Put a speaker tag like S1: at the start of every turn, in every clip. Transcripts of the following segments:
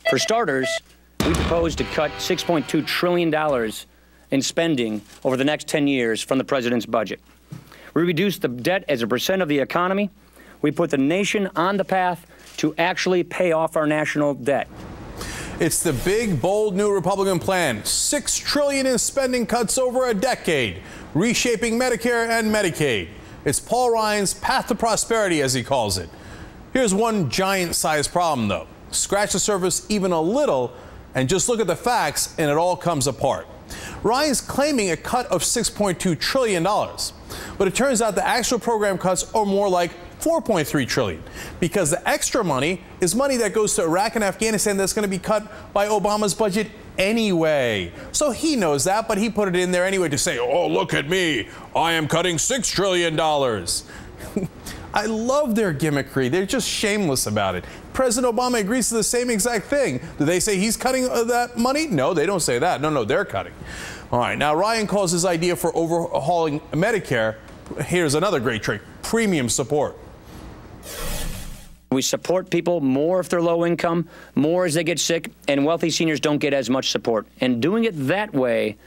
S1: For starters, we propose to cut $6.2 trillion in spending over the next 10 years from the president's budget. We reduce the debt as a percent of the economy. We put the nation on the path to actually pay off our national debt.
S2: It's the big, bold new Republican plan. $6 trillion in spending cuts over a decade, reshaping Medicare and Medicaid. It's Paul Ryan's path to prosperity, as he calls it. Here's one giant-sized problem, though. Scratch the surface even a little, and just look at the facts, and it all comes apart. Ryan's claiming a cut of $6.2 trillion, but it turns out the actual program cuts are more like $4.3 trillion, because the extra money is money that goes to Iraq and Afghanistan that's going to be cut by Obama's budget anyway. So he knows that, but he put it in there anyway to say, oh, look at me, I am cutting $6 trillion. I love their gimmickry. They're just shameless about it. President Obama agrees to the same exact thing. Do they say he's cutting that money? No, they don't say that. No, they're cutting. All right, now Ryan calls his idea for overhauling Medicare, here's another great trick, premium support.
S1: We support people more if they're low income, more as they get sick, and wealthy seniors don't get as much support. And doing it that way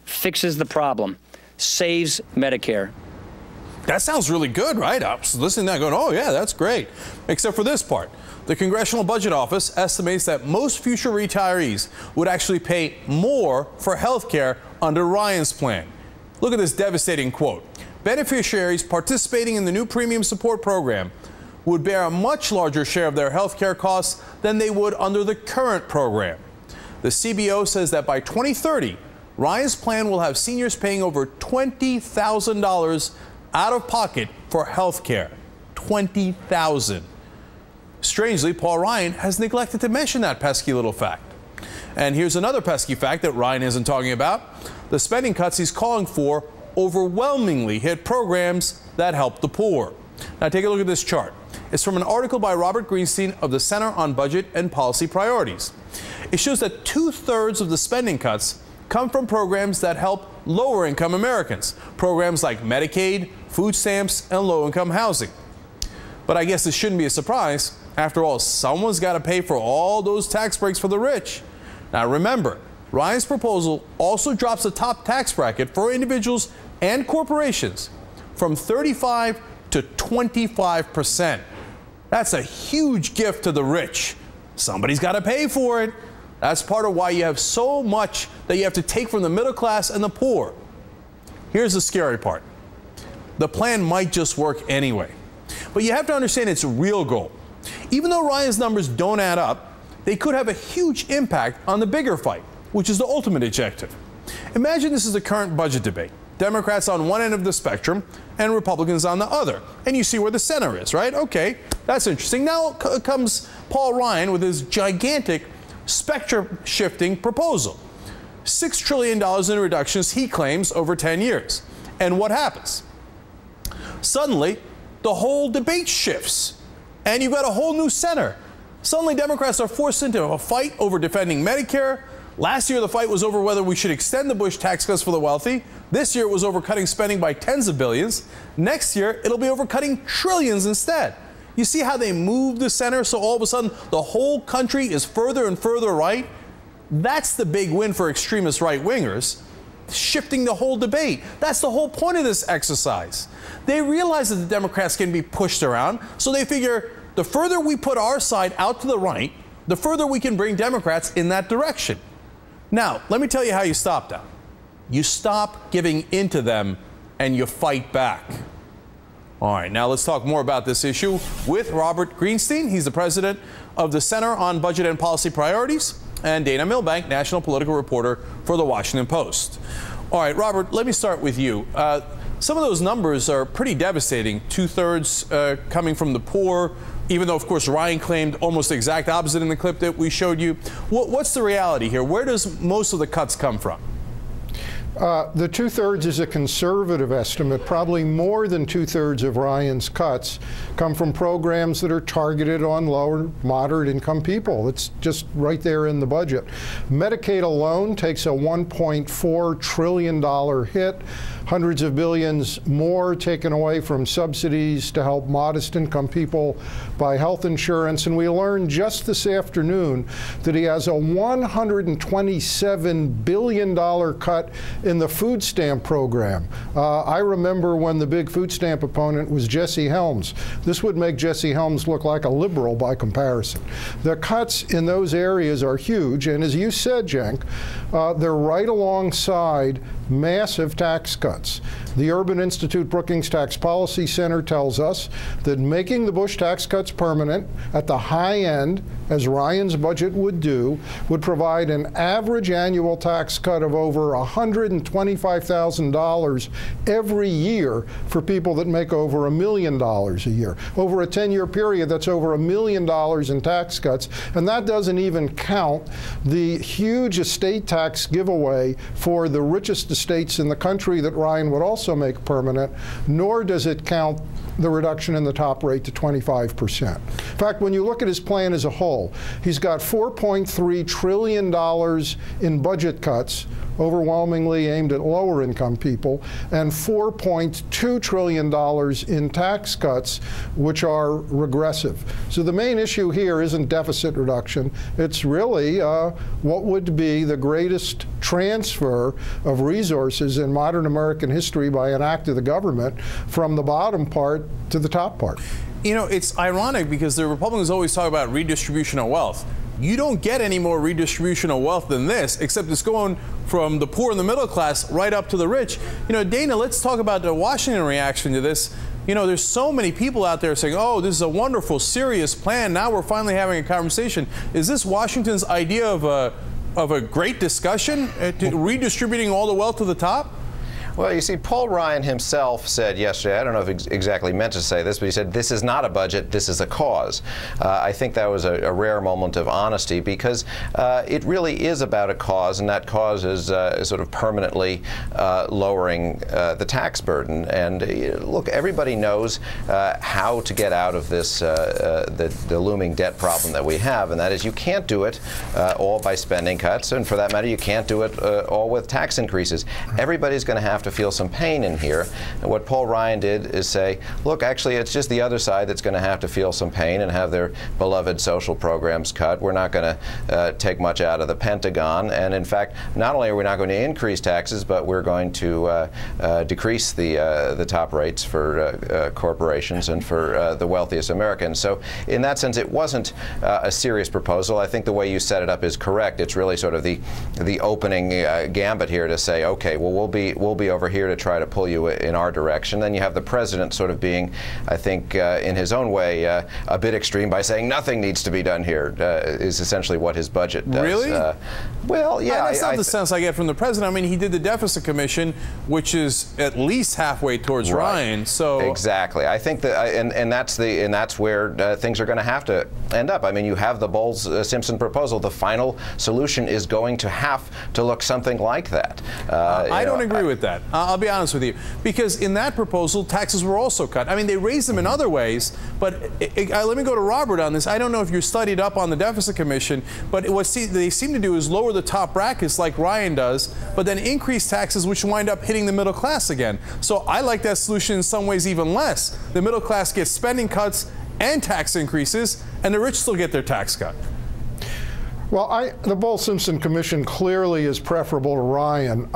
S1: fixes the problem, saves Medicare.
S2: That sounds really good, right? I was listening to that going, oh, yeah, that's great. Except for this part. The Congressional Budget Office estimates that most future retirees would actually pay more for health care under Ryan's plan. Look at this devastating quote. Beneficiaries participating in the new premium support program would bear a much larger share of their health care costs than they would under the current program. The CBO says that by 2030, Ryan's plan will have seniors paying over $20,000 out of pocket for health care. $20,000. Strangely, Paul Ryan has neglected to mention that pesky little fact. And here's another pesky fact that Ryan isn't talking about. The spending cuts he's calling for overwhelmingly hit programs that help the poor. Now take a look at this chart. It's from an article by Robert Greenstein of the Center on Budget and Policy Priorities. It shows that 2/3 of the spending cuts come from programs that help lower-income Americans, programs like Medicaid, food stamps, and low-income housing. But I guess this shouldn't be a surprise. After all, someone's got to pay for all those tax breaks for the rich. Now remember, Ryan's proposal also drops the top tax bracket for individuals and corporations from 35% to 25%. That's a huge gift to the rich. Somebody's got to pay for it. That's part of why you have so much that you have to take from the middle class and the poor. Here's the scary part. The plan might just work anyway. But you have to understand its real goal. Even though Ryan's numbers don't add up, they could have a huge impact on the bigger fight, which is the ultimate objective. Imagine this is the current budget debate. Democrats on one end of the spectrum and Republicans on the other. And you see where the center is, right? Okay, that's interesting. Now comes Paul Ryan with his gigantic spectrum-shifting proposal. $6 trillion in reductions, he claims, over 10 years. And what happens? Suddenly, the whole debate shifts, and you've got a whole new center. Suddenly, Democrats are forced into a fight over defending Medicare. Last year, the fight was over whether we should extend the Bush tax cuts for the wealthy. This year, it was over cutting spending by tens of billions. Next year, it'll be over cutting trillions instead. You see how they move the center so all of a sudden the whole country is further and further right? That's the big win for extremist right-wingers, shifting the whole debate. That's the whole point of this exercise. They realize that the Democrats can be pushed around, so they figure the further we put our side out to the right, the further we can bring Democrats in that direction. Now, let me tell you how you stop that. You stop giving in to them and you fight back. All right, now let's talk more about this issue with Robert Greenstein. He's the president of the Center on Budget and Policy Priorities, and Dana Milbank, national political reporter for The Washington Post. All right, Robert, let me start with you. Some of those numbers are pretty devastating. 2/3 coming from the poor, even though, of course, Ryan claimed almost the exact opposite in the clip that we showed you. What's the reality here? Where does most of the cuts come from?
S3: The 2/3 is a conservative estimate. Probably more than 2/3 of Ryan's cuts come from programs that are targeted on lower, moderate income people. It's just right there in the budget. Medicaid alone takes a $1.4 trillion hit. Hundreds of billions more taken away from subsidies to help modest income people buy health insurance. And we learned just this afternoon that he has a $127 billion cut in the food stamp program. I remember when the big food stamp opponent was Jesse Helms. This would make Jesse Helms look like a liberal by comparison. The cuts in those areas are huge, and as you said, Cenk, they're right alongside massive tax cuts. The Urban Institute Brookings Tax Policy Center tells us that making the Bush tax cuts permanent at the high end, as Ryan's budget would do, would provide an average annual tax cut of over $125,000 every year for people that make over $1 million a year. Over a 10-year period, that's over $1 million in tax cuts, and that doesn't even count the huge estate tax giveaway for the richest estates in the country that Ryan would also make permanent, nor does it count the reduction in the top rate to 25%. In fact, when you look at his plan as a whole, he's got $4.3 trillion in budget cuts, overwhelmingly aimed at lower income people, and $4.2 trillion in tax cuts, which are regressive. So the main issue here isn't deficit reduction. It's really what would be the greatest transfer of resources in modern American history by an act of the government from the bottom part to the top part.
S2: You know, it's ironic because the Republicans always talk about redistribution of wealth. You don't get any more redistribution of wealth than this, except it's going from the poor and the middle class right up to the rich. You know, Dana, let's talk about the Washington reaction to this. You know, there's so many people out there saying, oh, this is a wonderful, serious plan. Now we're finally having a conversation. Is this Washington's idea of a great discussion, redistributing all the wealth to the top?
S4: Well, you see, Paul Ryan himself said yesterday, I don't know if he exactly meant to say this, but he said, this is not a budget, this is a cause. I think that was a rare moment of honesty, because it really is about a cause, and that cause is sort of permanently lowering the tax burden. And look, everybody knows how to get out of this, the looming debt problem that we have, and that is you can't do it all by spending cuts, and for that matter, you can't do it all with tax increases. Everybody's going to have to feel some pain in here. And what Paul Ryan did is say, look, actually, it's just the other side that's going to have to feel some pain and have their beloved social programs cut. We're not going to take much out of the Pentagon. And in fact, not only are we not going to increase taxes, but we're going to decrease the top rates for corporations and for the wealthiest Americans. So in that sense, it wasn't a serious proposal. I think the way you set it up is correct. It's really sort of the opening gambit here to say, okay, well, we'll be over here to try to pull you in our direction. Then you have the president sort of being, I think, in his own way, a bit extreme by saying nothing needs to be done here, is essentially what his budget does.
S2: Really?
S4: Well, yeah.
S2: That's not the sense I get from the president. I mean, he did the deficit commission, which is at least halfway towards Ryan. So
S4: exactly. I think that, and that's where things are going to have to end up. I mean, you have the Bowles-Simpson proposal. The final solution is going to have to look something like that.
S2: I don't agree with that. I'll be honest with you, because in that proposal, taxes were also cut. I mean, they raised them in other ways, but let me go to Robert on this. I don't know if you're studied up on the deficit commission, but what they seem to do is lower the top brackets like Ryan does, but then increase taxes, which wind up hitting the middle class again. So I like that solution in some ways even less. The middle class gets spending cuts and tax increases, and the rich still get their tax cut.
S3: Well, the Bowles-Simpson Commission clearly is preferable to Ryan.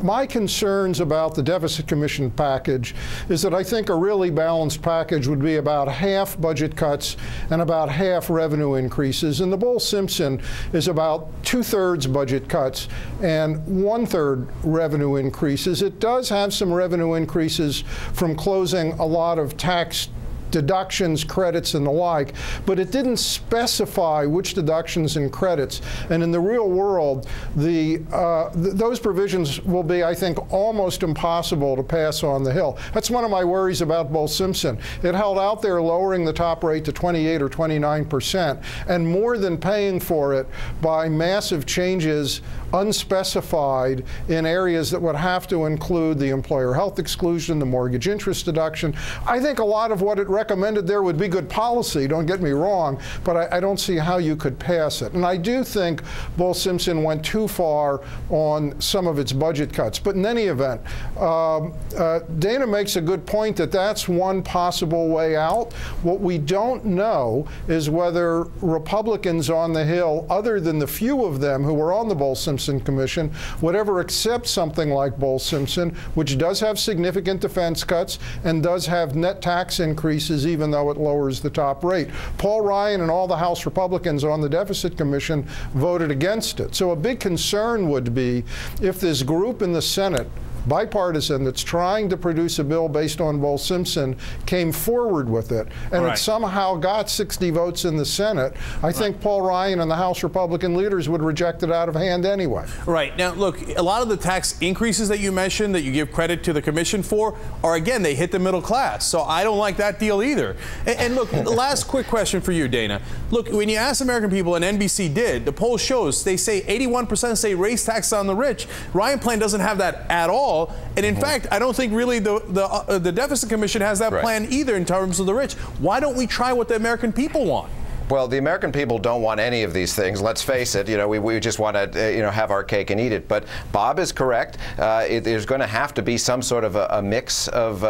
S3: My concerns about the Deficit Commission package is that I think a really balanced package would be about half budget cuts and about half revenue increases. And the Bowles-Simpson is about 2/3 budget cuts and 1/3 revenue increases. It does have some revenue increases from closing a lot of tax deductions, credits, and the like, but it didn't specify which deductions and credits. And in the real world, those provisions will be, I think, almost impossible to pass on the Hill. That's one of my worries about Bol-Simpson. It held out there lowering the top rate to 28 or 29%, and more than paying for it by massive changes unspecified in areas that would have to include the employer health exclusion, the mortgage interest deduction. I think a lot of what it recommended there would be good policy, don't get me wrong, but I don't see how you could pass it. And I do think Bol-Simpson went too far on some of its budget cuts. But in any event, Dana makes a good point that that's one possible way out. What we don't know is whether Republicans on the Hill, other than the few of them who were on the Bol-Simpson Commission, would ever accept something like Bol-Simpson, which does have significant defense cuts and does have net tax increases, even though it lowers the top rate. Paul Ryan and all the House Republicans on the Deficit Commission voted against it. So a big concern would be if this group in the Senate, bipartisan, that's trying to produce a bill based on Bol-Simpson came forward with it, and it somehow got 60 votes in the Senate, I think Paul Ryan and the House Republican leaders would reject it out of hand anyway.
S2: Right. Now, look, a lot of the tax increases that you mentioned that you give credit to the commission for are, again, they hit the middle class. So I don't like that deal either. And look, last quick question for you, Dana. Look, when you ask American people, and NBC did, the poll shows they say 81% say raise taxes on the rich. Ryan plan doesn't have that at all. And in fact, I don't think really the Deficit Commission has that plan either in terms of the rich. Why don't we try what the American people want?
S4: Well, the American people don't want any of these things. Let's face it. You know, we just want to have our cake and eat it. But Bob is correct. There's going to have to be some sort of a mix of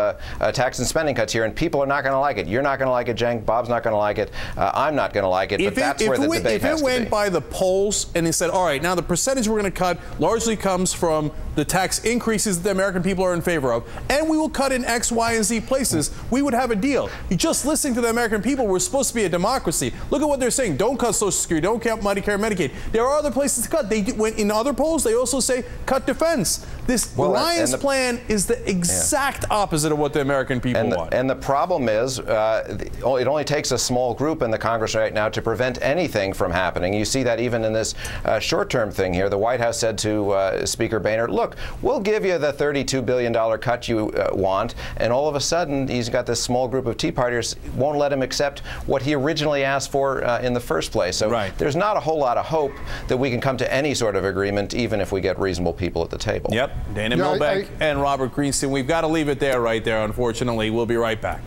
S4: tax and spending cuts here, and people are not going to like it. You're not going to like it, Cenk. Bob's not going to like it. I'm not going to like it. But that's where the debate has to be.
S2: If it went by the polls and they said, all right, now the percentage we're going to cut largely comes from the tax increases that the American people are in favor of, and we will cut in X, Y, and Z places, we would have a deal. You just listening to the American people, we're supposed to be a democracy. Look at what they're saying. Don't cut Social Security. Don't cut Medicare, Medicaid. There are other places to cut. They went in other polls. They also say cut defense. This Ryan's plan is the exact opposite of what the American people want. And
S4: the problem is, it only takes a small group in the Congress right now to prevent anything from happening. You see that even in this short-term thing here. The White House said to Speaker Boehner, "Look, we'll give you the $32 billion cut you want," and all of a sudden, he's got this small group of Tea Partiers won't let him accept what he originally asked for in the first place. So there's not a whole lot of hope that we can come to any sort of agreement, even if we get reasonable people at the table.
S2: Yep. Dana Milbank and Robert Greenstein. We've got to leave it there right there, unfortunately. We'll be right back.